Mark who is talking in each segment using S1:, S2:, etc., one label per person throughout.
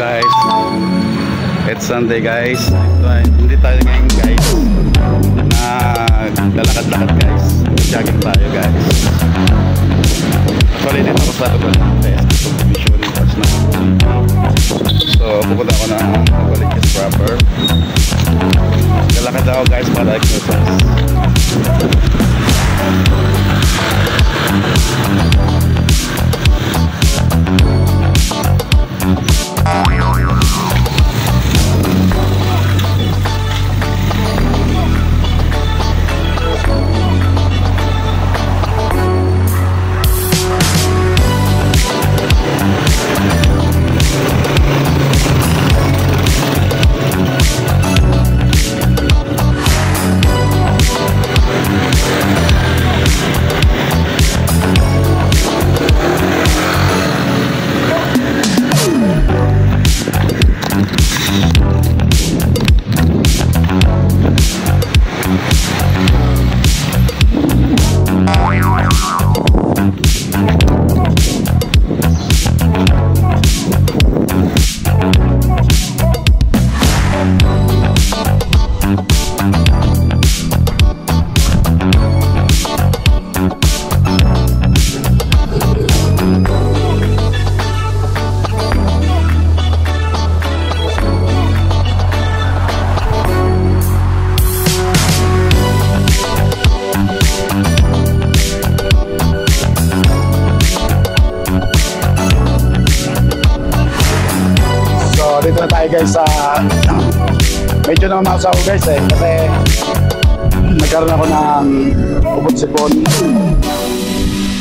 S1: guys, it's Sunday guys. Hindi tayo ngayon guys naglalakad-lakad guys, jogging tayo guys. Actually dito ako sa subdivision na. So pupunta ako ng Novaliches proper. Lalakad ako guys para exercise. Dito na tayo guys sa medyo namamasa ako guys kasi nagkaroon ako ng ubod sipon.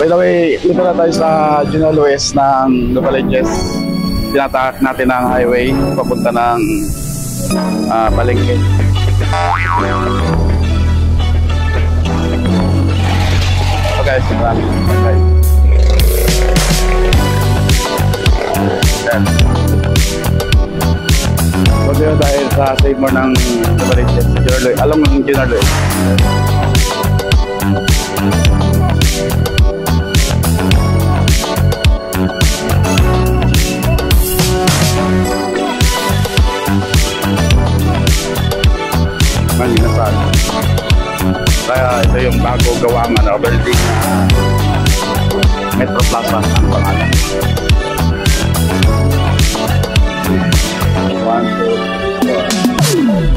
S1: By the way, dito na tayo sa General Luis ng Novaliches. Tinataak natin ang highway papunta ng Palengke. So guys, maraming guys. So dito dahil sa save more ng Novaliches, along ng General Luis. Manginasal. Kaya ito yung bago gawang building Metro Plaza ang pangalan.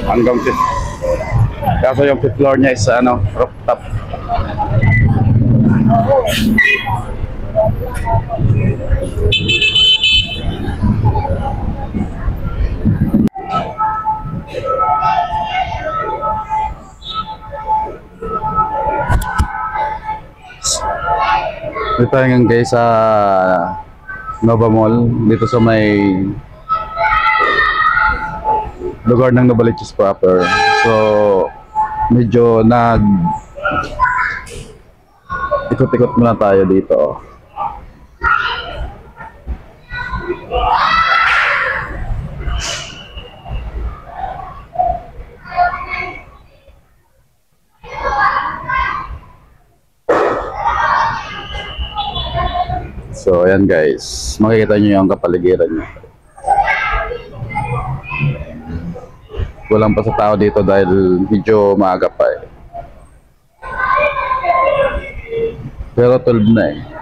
S1: Hanggang 5th. Kaso yung 5th floor niya is rooftop. Dito tayo ngayon guys sa Nova Mall, dito sa may lugar ng Novaliches proper. So medyo ikot-ikot muna tayo dito. So ayan guys, makikita nyo yung kapaligiran nyo. Walang pa sa tao dito dahil medyo maaga pa Pero 12 na